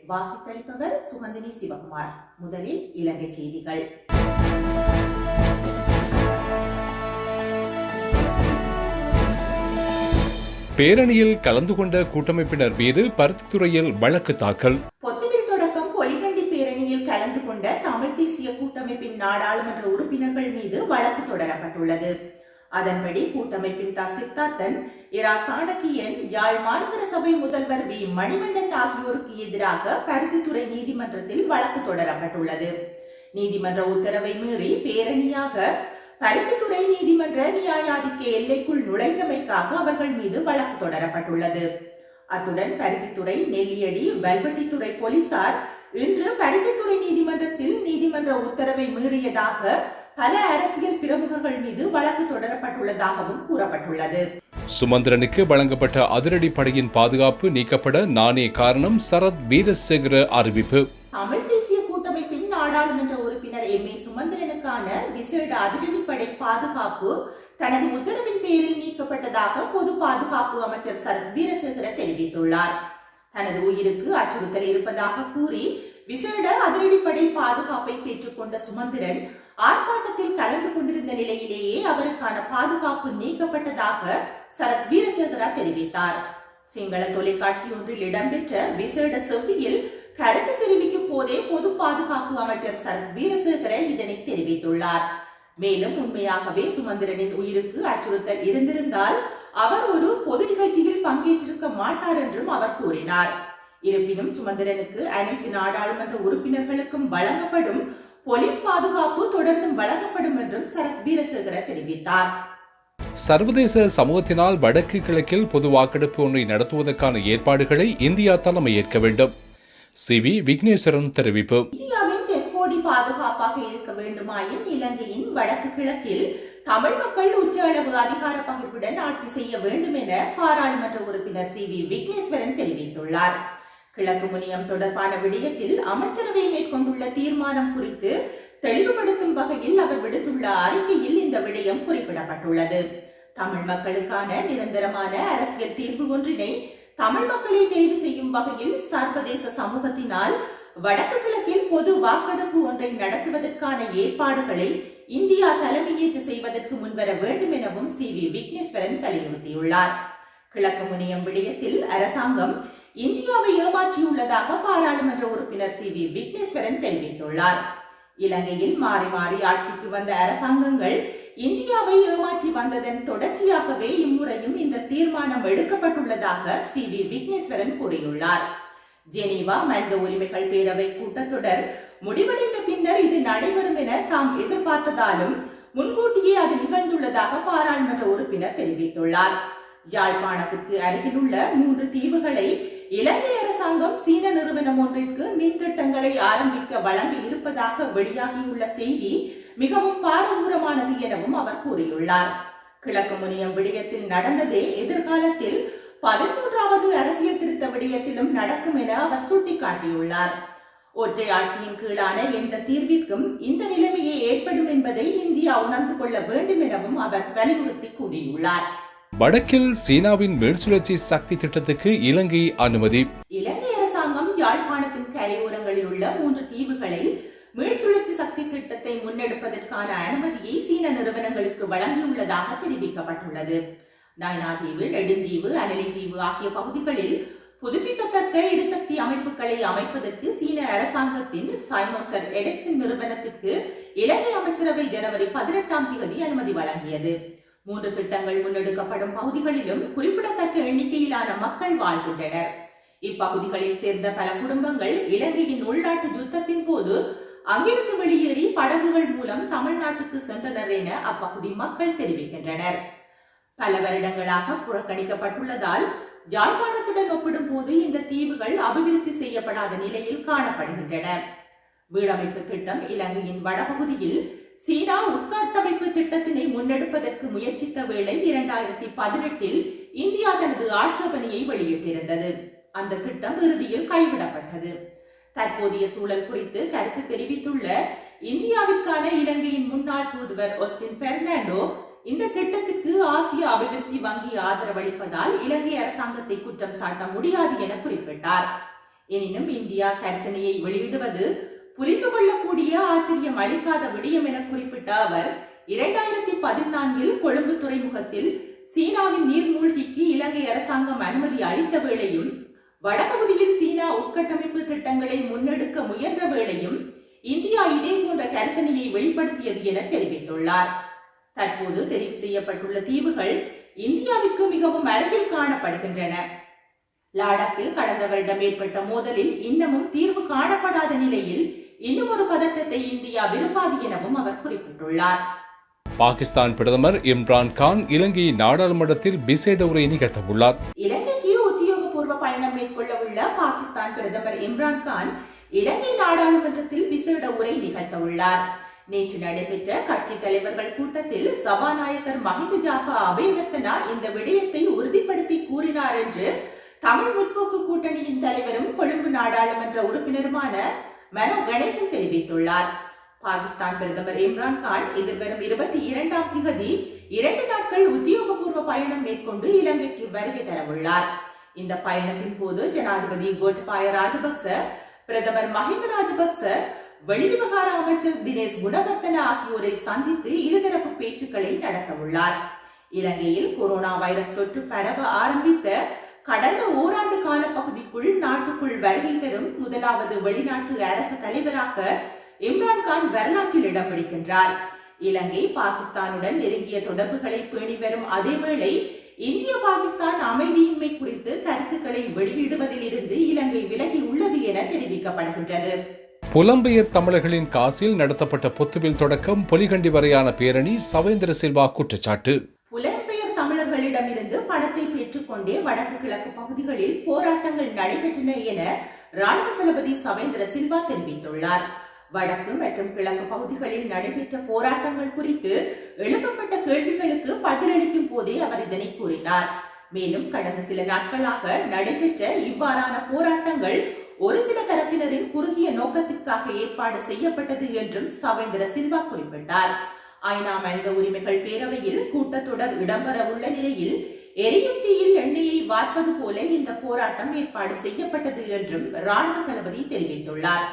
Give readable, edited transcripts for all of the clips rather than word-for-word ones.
வாசித்தளிப்பவர் சுகந்தினி சிவகுமார். முதலில் இலங்கை செய்திகள். பேரணியில் கலந்து கொண்ட கூட்டமைப்பினர் மீது பருத்தித்துறையில் வழக்கு தாக்கல். பொத்துவில் தொடக்கம் பொலிகண்டி பேரணியில் கலந்து கொண்ட தமிழ் தேசிய கூட்டமைப்பின் நாடாளுமன்ற உறுப்பினர்கள் மீது வழக்கு தொடரப்பட்டுள்ளது. அதன்படி கூட்டமைப்பின் சித்தார்த்தன், இரா சாணக்கியன், யாழ் மாநகர சபை முதல்வர் வி மணிவண்ணன் ஆகியோருக்கு எதிராக பருத்தித்துறை நீதிமன்றத்தில் வழக்கு தொடரப்பட்டுள்ளது. நீதிமன்ற உத்தரவை மீறி பேரணியாக பருத்தித்துறை நீதிமன்ற நியாயாதிக்க எல்லைக்குள் நுழைந்தமைக்காக அவர்கள் மீது வழக்கு தொடரப்பட்டுள்ளது. அத்துடன் பருத்தித்துறை, நெல்லியடி, வல்வெட்டித்துறை போலீசார் இன்று பருத்தித்துறை நீதிமன்றத்தில் நீதிமன்ற உத்தரவை மீறியதாக பல அரசியல் பிரமுகர்கள் மீது வழக்கு தொடரப்பட்டுள்ளதாகவும் கூறப்பட்டுள்ளது. சுமந்திரனுக்கு வழங்கப்பட்ட அதிரடி படையின் பாதுகாப்பு நீக்கப்பட நானே காரணம், சரத் வீரசேகர அறிவிப்பு. தமிழ் தேசிய கூட்டமைப்பின் நாடாளுமன்ற உறுப்பினர் எம்.ஏ. சுமந்திரனுக்கான விசேட அதிரடிப்படை பாதுகாப்பு தனது உத்தரவின் பேரில் நீக்கப்பட்டதாக பொது பாதுகாப்பு அமைச்சர் சரத் வீரசேகர தெரிவித்துள்ளார். தனது உயிருக்கு அச்சுறுத்தல் இருப்பதாக கூறி விசேட அதிரடிப்படை பாதுகாப்பை பெற்றுக்கொண்ட சுமந்திரன் ஆர்ப்பாட்டத்தில் கலந்து கொண்டிருந்த நிலையிலேயே அவருக்கான பாதுகாப்பு நீக்கப்பட்டதாக சரத் வீரசேகரா தெரிவித்தார். சிங்கள தொலைக்காட்சி ஒன்றில் இடம்பெற்ற விசேட செவ்வியில் கருத்து தெரிவிக்கும் போதே பொது பாதுகாப்பு அமைச்சர் சரத் வீரசேகர இதனை தெரிவித்துள்ளார். மேலும் உண்மையாகவே சுமந்திரனின் உயிருக்கு அச்சுறுத்தல் இருந்திருந்தால் அவர் ஒரு பொது நிகழ்ச்சியில் பங்கேற்றிருக்க மாட்டார் என்றும் அவர் கூறினார். இருப்பினும் சுமந்திரனுக்கு அனைத்து நாடாளுமன்ற உறுப்பினர்களுக்கும் வழங்கப்படும் போலீஸ் பாதுகாப்பு தொடர்ந்தும் வழங்கப்படும் என்றும் சரத் வீரசேகர தெரிவித்தார். சர்வதேச சமூகத்தினால் வடக்கு கிழக்கில் பொது வாக்கெடுப்பு ஒன்றை நடத்துவதற்கான ஏற்பாடுகளை இந்தியா தலைமையேற்க வேண்டும். சி.வி. விக்னேஸ்வரன் தெரிவிப்பு. இந்தியாவின் தென்கோடி பாதுகாப்பாக இருக்க வேண்டுமாயின் இலங்கையின் வடக்கு கிழக்கில் தமிழ் மக்கள் உச்ச அளவு அதிகார பகிர்வுடன் ஆட்சி செய்ய வேண்டும் என பாராளுமன்ற உறுப்பினர் சி.வி. விக்னேஸ்வரன் தெரிவித்துள்ளார். கிழக்கு முனையம் தொடர்பான விடயத்தில் அமைச்சரவை மேற்கொண்டுள்ள தீர்மானம் குறித்து தெளிவுபடுத்தும் வகையில் அவர் விடுத்துள்ள அறிக்கையில் இந்த விடயம் குறிப்பிடப்பட்டுள்ளது. தமிழ் மக்களுக்கான நிரந்தரமான அரசியல் தீர்வு ஒன்றினை தமிழ் மக்களை தெரிவு செய்யும் வகையில் சர்வதேச சமூகத்தினால் வடக்கு கிழக்கில் பொது வாக்கெடுப்பு ஒன்றை நடத்துவதற்கான ஏற்பாடுகளை இந்தியா தலைமையேற்று செய்வதற்கு முன்வர வேண்டும் எனவும் சி.வி. விக்னேஸ்வரன் வலியுறுத்தியுள்ளார். கிழக்கு முனையம் விடயத்தில் அரசாங்கம் இந்தியாவை ஏமாற்றியுள்ளதாக பாராளுமன்ற உறுப்பினர் சி.வி. விக்னேஸ்வரன் தெரிவித்துள்ளார். இலங்கையில் மாறி மாறி ஆட்சிக்கு வந்த அரசாங்கங்கள் இந்தியாவை ஏமாற்றி வந்ததன் தொடர்ச்சியாகவே இம்முறையும் இந்த தீர்மானம் எடுக்கப்பட்டுள்ளதாக சி.வி. விக்னேஸ்வரன் கூறியுள்ளார். ஜெனீவா மனித உரிமைகள் பேரவை கூட்டத்தொடர் முடிவடைந்த பின்னர் இது நடைபெறும் என தாம் எதிர்பார்த்ததாலும் முன்கூட்டியே அது நிகழ்ந்துள்ளதாக பாராளுமன்ற உறுப்பினர் தெரிவித்துள்ளார். யாழ்ப்பாணத்திற்கு அருகிலுள்ள 3 தீவுகளை இலங்கை அரசாங்கம் சீன நிறுவனம் ஒன்றிற்கு மின் திட்டங்களை ஆரம்பிக்க வழங்கி இருப்பதாக வெளியாகியுள்ள செய்தி மிகவும் பாரதூரமானது எனவும் அவர் கூறியுள்ளார். கிழக்கு முனையம் விடயத்தில் நடந்ததே எதிர்காலத்தில் 13வது அரசியல் திருத்த விடயத்திலும் நடக்கும் என அவர் சுட்டிக்காட்டியுள்ளார். ஒற்றை ஆட்சியின் கீழான எந்த தீர்விற்கும் இந்த நிலைமையே ஏற்படும் என்பதை இந்தியா உணர்ந்து கொள்ள வேண்டும் எனவும் அவர் வலியுறுத்தி கூறியுள்ளார். வடக்கில் சீனாவின் மேற்சுழற்சி சக்தி திட்டத்துக்கு இலங்கை அனுமதி. இலங்கை அரசாங்கம் யாழ்ப்பாணத்தின் கரையோரங்களில் உள்ள 3 தீவுகளில் மேற்சுழற்சி சக்தி திட்டத்தை முன்னெடுப்பதற்கான அனுமதியை சீன நிறுவனங்களுக்கு வழங்கியுள்ளதாக தெரிவிக்கப்பட்டுள்ளது. நைனாதீவு, நெடுந்தீவு, அனலிதீவு ஆகிய பகுதிகளில் புதுப்பிக்கத்தக்க எரிசக்தி அமைப்புகளை அமைப்பதற்கு சீன அரசாங்கத்தின் சைனோசர் எடெக்ஸின் நிறுவனத்திற்கு இலங்கை அமைச்சரவை ஜனவரி 18ஆம் தேதி அனுமதி வழங்கியது. 3 திட்டங்கள் முன்னெடுக்கப்படும் பகுதிகளிலும் குறிப்பிடத்தக்க எண்ணிக்கையிலான மக்கள் வாழ்கின்றனர். இப்பகுதிகளில் சேர்ந்த பல குடும்பங்கள் இலங்கையின் உள்நாட்டு யுத்தத்தின் போது அங்கிருந்து வெளியேறி படகுகள் மூலம் தமிழ்நாட்டுக்கு சென்றனர் என அப்பகுதி மக்கள் தெரிவிக்கின்றனர். பல வருடங்களாக புறக்கணிக்கப்பட்டுள்ளதால் யாழ்ப்பாணத்துடன் ஒப்பிடும் போது இந்த தீவுகள் அபிவிருத்தி செய்யப்படாத நிலையில் காணப்படுகின்றன. வீடமைப்பு திட்டம் இலங்கையின் வடபகுதியில் சீனா உட்கட்டமைப்பு திட்டத்தினை முன்னெடுப்பதற்கு முயற்சித்த வேளை 2018இல் இந்தியா தனது ஆட்சேபனையை வெளியிட்டிருந்தது. அந்த திட்டம் இறுதியில் கைவிடப்பட்டது. தற்போதைய சூழல் குறித்து கருத்து தெரிவித்துள்ள இந்தியாவிற்கான இலங்கையின் முன்னாள் தூதுவர் ஒஸ்டின் பெர்னாண்டோ இந்த திட்டத்துக்கு ஆசிய அபிவிருத்தி வங்கி ஆதரவளிப்பதால் இலங்கை அரசாங்கத்தை குற்றம் சாட்ட முடியாது என குறிப்பிட்டார். எனினும் இந்தியா கரிசனையை வெளியிடுவது புரிந்து கொள்ளக்கூடிய ஆச்சரியம் அளிக்காத விடயம் என குறிப்பிட்ட அவர் 2014 கொழும்பு துறைமுகத்தில் சீனாவின் நீர்மூழ்கிக்கு இலங்கை அரசாங்கம் அனுமதி அளித்த வேளையும் வடபகுதியில் சீனா உட்கட்டமைப்பு திட்டங்களை முன்னெடுக்க முயன்ற வேளையும் இந்தியா இதே போன்ற கரிசனையை வெளிப்படுத்தியது என தெரிவித்துள்ளார். தற்போது தெரிவு செய்யப்பட்டுள்ள தீவுகள் இந்தியாவிற்கு மிகவும் அருகில் காணப்படுகின்றன. லடாக்கில் கடந்த வருடம் ஏற்பட்ட மோதலில் இன்னமும் தீர்வு காணப்படாத நிலையில் இன்னும் ஒரு பதட்டத்தை இந்தியா விரும்பாது எனவும் அவர் குறிப்பிட்டுள்ளார். பாகிஸ்தான் பிரதமர் இம்ரான் கான் இலங்கை நாடாளுமன்றத்தில் விசேட உரை நிகழ்த்தவுள்ளார். இலங்கைக்கு உத்தியோகபூர்வ பயணம் மேற்கொள்ள உள்ள பாகிஸ்தான் பிரதமர் இம்ரான் கான் இலங்கை நாடாளுமன்றத்தில் விசேட உரை நிகழ்த்தவுள்ளார். நேற்று நடைபெற்ற கட்சி தலைவர்கள் கூட்டத்தில் சபாநாயகர் மஹிந்த ஜாபா அபேவர்த்தனா இந்த விடயத்தை உறுதிப்படுத்தி கூறினார் என்று தமிழ் முற்போக்கு கூட்டணியின் தலைவரும் கொழும்பு நாடாளுமன்ற உறுப்பினருமான மனோ கணேசன் தெரிவித்துள்ளார். பாகிஸ்தான் பிரதமர் இம்ரான் கான் எதிர்வரும் 22ஆம் திகதி 2 நாட்கள் உத்தியோகபூர்வ பயணம் மேற்கொண்டு இலங்கைக்கு வருகை தரவுள்ளார். இந்த பயணத்தின் போது ஜனாதிபதி கோட்டபாய ராஜபக்ச, பிரதமர் மஹிந்த ராஜபக்ச, வெளிவிவகார அமைச்சர் தினேஷ் குணவர்த்தன ஆகியோரை சந்தித்து இருதரப்பு பேச்சுக்களை நடத்தவுள்ளார். இலங்கையில் கொரோனா வைரஸ் தொற்று பரவ ஆரம்பித்த கடந்த ஓராண்டு கால பகுதிக்குள் நாட்டுக்குள் வருகை தரும் முதலாவது வெளிநாட்டு அரசு தலைவராக இம்ரான்கான் வரலாற்றில் இடம் பிடிக்கின்றார். இலங்கை பாகிஸ்தானுடன் நெருங்கிய தொடர்புகளை பேணி வரும் அதேவேளை இந்திய பாகிஸ்தான் அமைதியின்மை குறித்து கருத்துக்களை வெளியிடுவதில் இருந்து இலங்கை விலகி உள்ளது என தெரிவிக்கப்படுகின்றது. புலம்பெயர் தமிழர்களின் காசில் நடத்தப்பட்ட பொத்துவில் தொடக்கம் பொலிகண்டி வரையான பேரணி சவேந்திர சில்வா குற்றச்சாட்டு. புலம்பெயர் தமிழர்களிடமிருந்து பணத்தை பெற்றுக்கொண்டே வடக்கு கிழக்கு பகுதிகளில் போராட்டங்கள் நடைபெற்றன என ராணுவ தளபதி சவேந்திர சில்வா தெரிவித்துள்ளார். வடக்கு மற்றும் கிழக்கு பகுதிகளில் நடைபெற்ற போராட்டங்கள் குறித்து எழுப்பப்பட்ட கேள்விகளுக்கு பதிலளிக்கும் போதே அவர் இதனை கூறினார். மேலும் கடந்த சில நாட்களாக நடைபெற்ற இவ்வாறான போராட்டங்கள் ஒரு சில தரப்பினரின் குறுகிய நோக்கத்திற்காக ஏற்பாடு செய்யப்பட்டது என்றும் சவேந்திர சில்வா குறிப்பிட்டார். ஐநா மனித உரிமைகள் பேரவையில் கூட்டத்தொடர் இடம்பெற உள்ள நிலையில் எரியும் தீயில் எண்ணெயை வார்ப்பது போல இந்த போராட்டம் ஏற்பாடு செய்யப்பட்டது என்றும் ராணுவ தளபதி தெரிவித்துள்ளார்.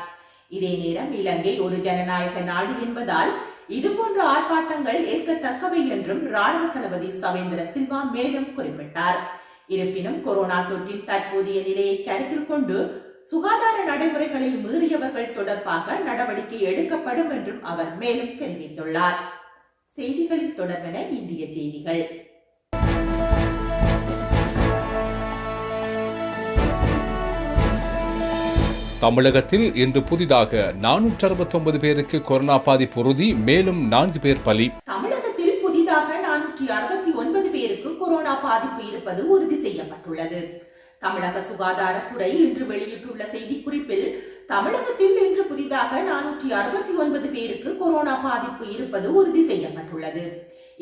இதே நேரம் இலங்கை ஒரு ஜனநாயக நாடு என்பதால் இதுபோன்ற ஆர்ப்பாட்டங்கள் ஏற்கத்தக்கவை என்றும் ராணுவ தளபதி சவேந்திர சில்வா மேலும் குறிப்பிட்டார். இருப்பினும் கொரோனா தொற்றின் தற்போதைய நிலையை கருத்தில் கொண்டு சுகாதார நடைமுறைகளை மீறியவர்கள் தொடர்பாக நடவடிக்கை எடுக்கப்படும் என்றும் அவர் மேலும் தெரிவித்துள்ளார். செய்திகளில் தொடர்பென இந்திய செய்திகள். தமிழகத்தில் இன்று புதிதாக 469 பேருக்கு கொரோனா பாதிப்பு உறுதி, மேலும் 4 பேர் பலி. தமிழகத்தில் புதிதாக 469 பேருக்கு கொரோனா பாதிப்பு இருப்பது உறுதி செய்யப்பட்டுள்ளது. தமிழக சுகாதாரத்துறை இன்று வெளியிட்டுள்ள செய்திக்குறிப்பில் தமிழகத்தில் இன்று புதிதாக 469 பேருக்கு கொரோனா பாதிப்பு இருப்பது உறுதி செய்யப்பட்டுள்ளது.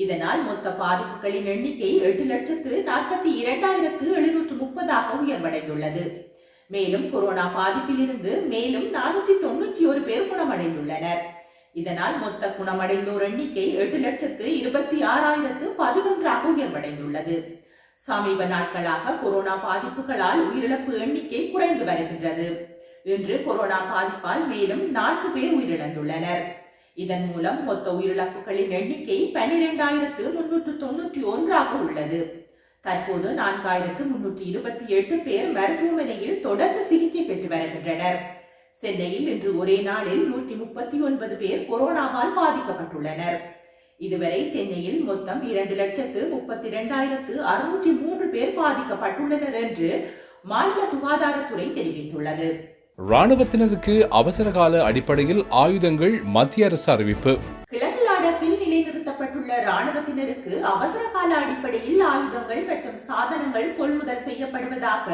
இதனால் மொத்த பாதிப்புகளின் எண்ணிக்கை 8,42,730 உயர்வடைந்துள்ளது. மேலும் கொரோனா பாதிப்பிலிருந்து மேலும் 491 பேர் குணமடைந்துள்ளனர். இதனால் மொத்த குணமடைந்தோர் எண்ணிக்கை 8,26,011 உயர்வடைந்துள்ளது. சமீப நாட்களாக கொரோனா பாதிப்புகளால் உயிரிழப்பு எண்ணிக்கை குறைந்து வருகின்றது. இன்று கொரோனா பாதிப்பால் மேலும் 4 பேர் உயிரிழந்துள்ளனர். இதன் மூலம் மொத்த உயிரிழப்புகளின் எண்ணிக்கை 12,391 உள்ளது. தற்போது 4,328 பேர் மருத்துவமனையில் தொடர்ந்து சிகிச்சை பெற்று வருகின்றனர். சென்னையில் இன்று ஒரே நாளில் 139 பேர் கொரோனாவால் பாதிக்கப்பட்டுள்ளனர். இதுவரை சென்னையில் மொத்தம் 2,32,603 பேர் பாதிக்கப்பட்டுள்ளனர் என்று மாநில சுகாதாரத்துறை தெரிவித்துள்ளது. ராணுவத்தினருக்கு அவசரகால அடிப்படையில் ஆயுதங்கள் மத்திய அரசு அறிவிப்பு. கிழக்கு லடாக்கில் நிலைநிறுத்தப்பட்டுள்ள ராணுவத்தினருக்கு அவசர கால அடிப்படையில் ஆயுதங்கள் மற்றும் சாதனங்கள் கொள்முதல் செய்யப்படுவதாக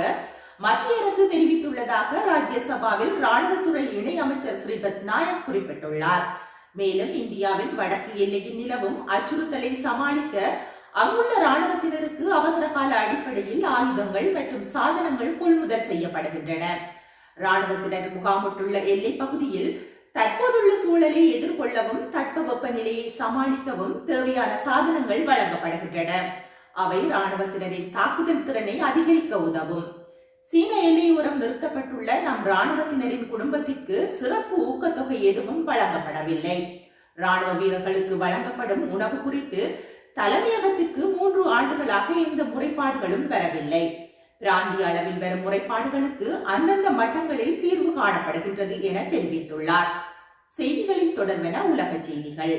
மத்திய அரசு தெரிவித்துள்ளதாக ராஜ்யசபாவில் ராணுவத்துறை இணை அமைச்சர் ஸ்ரீபத் நாயக் குறிப்பிட்டுள்ளார். மேலும் இந்தியாவின் வடக்கு எல்லையில் நிலவும் அச்சுறுத்தலை சமாளிக்க அங்குள்ள ராணுவத்தினருக்கு அவசர கால அடிப்படையில் ஆயுதங்கள் மற்றும் சாதனங்கள் கொள்முதல் செய்யப்படுகின்றன. ராணுவத்தினர் முகாமிட்டுள்ள எல்லை பகுதியில் தற்போதுள்ள சூழலை எதிர்கொள்ளவும் தட்பவெப்ப நிலையை சமாளிக்கவும் தேவையான சாதனங்கள் வழங்கப்படுகின்றன. அவை ராணுவத்தினரின் தாக்குதல் திறனை அதிகரிக்க உதவும். சீன எல்லையோரம் நிறுத்தப்பட்டுள்ள நம் ராணுவத்தினரின் குடும்பத்திற்கு சிறப்பு ஊக்கத்தொகை எதுவும் வழங்கப்படவில்லை. ராணுவ வீரர்களுக்கு வழங்கப்படும் உணவு குறித்து தலைமையகத்திற்கு 3 ஆண்டுகளாக எந்த முறைப்பாடுகளும் வரவில்லை. பிராந்திய அளவில் வரும் முறைப்பாடுகளுக்கு அந்தந்த மட்டங்களில் தீர்வு காணப்படுகின்றது என தெரிவித்துள்ளார். செய்திகளில் தொடர்வென உலக செய்திகள்.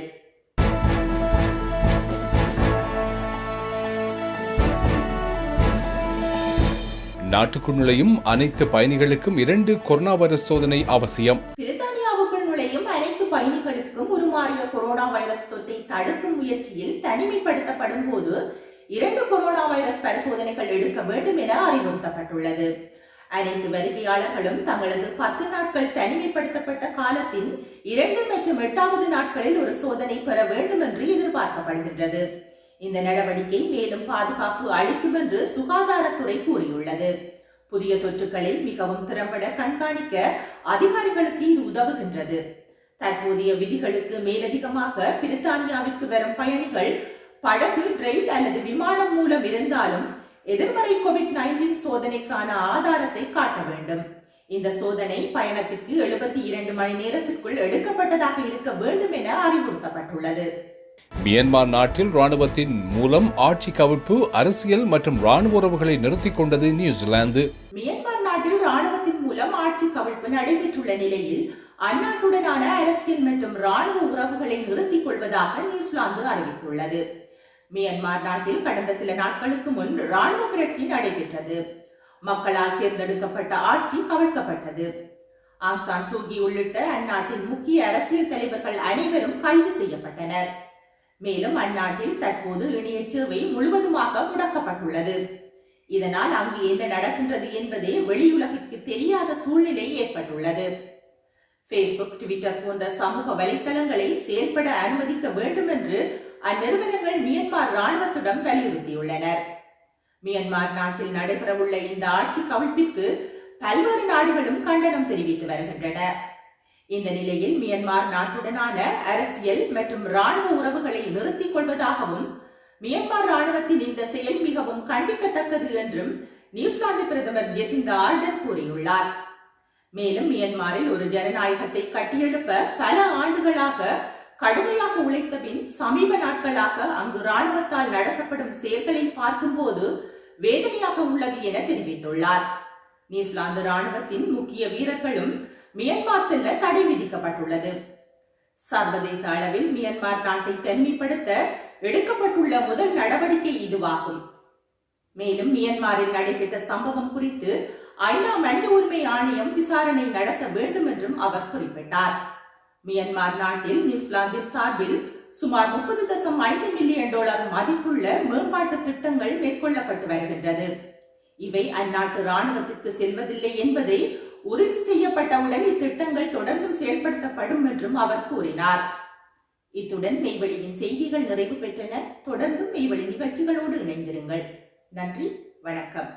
நாட்டுக்குள் நுழையும் அனைத்து பயணிகளுக்கும் 2 கொரோனா வைரஸ் சோதனை அவசியம். பிரித்தானியாவுக்குள் நுழையும் அனைத்து பயணிகளுக்கும் உருமாறிய கொரோனா வைரஸ் தொற்றை தடுக்கும் முயற்சியில் தனிமைப்படுத்தப்படும் போது 2 கொரோனா வைரஸ் பரிசோதனைகள் எடுக்க வேண்டும் என அறிவுறுத்தப்பட்டுள்ளது. அனைத்து வருகையாளர்களும் தங்களது 10 நாட்கள் தனிமைப்படுத்தப்பட்ட காலத்தின் 2 மற்றும் 8வது நாட்களில் ஒரு சோதனை பெற வேண்டும் என்று எதிர்பார்க்கப்படுகின்றது. இந்த நடவடிக்கை மேலும் பாதுகாப்பு அளிக்கும் என்று சுகாதாரத்துறை கூறியுள்ளது. புதிய தொற்றுக்களை மிகவும் திறம்பட கண்காணிக்க அதிகாரிகளுக்கு இது உதவுகின்றது. தற்போதைய விதிகளுக்கு மேலதிகமாக பிரித்தானியாவிற்கு வரும் பயணிகள் படகு, ரயில் அல்லது விமானம் மூலம் இருந்தாலும் எதிர்மறை COVID-19 சோதனைக்கான ஆதாரத்தை காட்ட வேண்டும். இந்த சோதனை பயணத்திற்கு 72 மணி நேரத்திற்குள் எடுக்கப்பட்டதாக இருக்க வேண்டும் என அறிவுறுத்தப்பட்டுள்ளது. மியான்மர் நாட்டில் ராணுவத்தின் மூலம் ஆட்சி கவிழ்ப்பு, அரசியல் மற்றும் ராணுவ உறவுகளை நிறுத்திக் கொண்டது நியூசிலாந்து. மியான்மர் நாட்டில் ராணுவத்தின் மூலம் ஆட்சி கவிழ்ப்பு நடைபெற்றுள்ள நிலையில் அந்நாட்டுடனான அரசியல் மற்றும் ராணுவ உறவுகளை நிறுத்திக் கொள்வதாக நியூசிலாந்து அறிவித்துள்ளது. மியான்மர் நாட்டில் கடந்த சில நாட்களுக்கு முன் ராணுவ புரட்சி நடைபெற்றது. மக்களால் தேர்ந்தெடுக்கப்பட்ட ஆட்சி கவிழ்க்கப்பட்டது. ஆங் சான் சூகி உள்ளிட்ட அந்நாட்டின் முக்கிய அரசியல் தலைவர்கள் அனைவரும் கைது செய்யப்பட்டனர். மேலும் அந்நாட்டில் தற்போது இணைய சேவை முழுவதுமாக முடக்கப்பட்டுள்ளது. இதனால் அங்கு என்ன நடக்கின்றது என்பதே வெளியுலகிற்கு தெரியாத சூழ்நிலை ஏற்பட்டுள்ளது. Facebook, Twitter போன்ற சமூக வலைதளங்களை செயல்பட அனுமதிக்க வேண்டும் என்று அந்நிறுவனங்கள் மியான்மர் ராணுவத்திடம் வலியுறுத்தியுள்ளனர். மியான்மர் நாட்டில் நடைபெறவுள்ள இந்த ஆட்சி கவிழ்ப்பிற்கு பல்வேறு நாடுகளும் கண்டனம் தெரிவித்து வருகின்றன. இந்த நிலையில் மியான்மர் நாட்டுடனான அரசியல் மற்றும் ராணுவ உறவுகளை நிறுத்திக் கொள்வதாகவும் மியான்மர் ராணுவத்தின் இந்த செயல் மிகவும் கண்டிக்கத்தக்கது என்றும் நியூசிலாந்து பிரதமர் ஜெசிந்தா ஆர்டர் கூறியுள்ளார். மேலும் மியான்மரில் ஒரு ஜனநாயகத்தை கட்டியெழுப்ப பல ஆண்டுகளாக கடுமையாக உழைத்த பின் சமீப நாட்களாக அங்கு ராணுவத்தால் நடத்தப்படும் செயல்களை பார்க்கும்போது வேதனையாக உள்ளது என தெரிவித்துள்ளார். நியூசிலாந்து ராணுவத்தின் முக்கிய வீரர்களும் மியான்மர் செல்ல தடை விதிக்கப்பட்டுள்ளது. சர்வதேச அளவில் மியான்மர் நாட்டை தனிமைப்படுத்த எடுக்கப்பட்டுள்ள முதல் நடவடிக்கை இதுவாகும். மேலும் மியான்மரில் நடைபெற்ற சம்பவம் குறித்து ஐநா மனித உரிமை ஆணையம் விசாரணை நடத்த வேண்டும் என்றும் அவர் குறிப்பிட்டார். மியான்மர் நாட்டில் நியூசிலாந்தின் சார்பில் சுமார் $30.5 மில்லியன் மதிப்புள்ள மேம்பாட்டு திட்டங்கள் மேற்கொள்ளப்பட்டு வருகின்றது. இவை அந்நாட்டு ராணுவத்திற்கு செல்வதில்லை என்பதை உறுதி செய்யப்பட்டவுடன் இத்திட்டங்கள் தொடர்ந்தும் செயல்படுத்தப்படும் என்றும் அவர் கூறினார். இத்துடன் மெய்வழியின் செய்திகள் நிறைவு பெற்றன. தொடர்ந்தும் மெய்வழி நிகழ்ச்சிகளோடு இணைந்திருங்கள். நன்றி, வணக்கம்.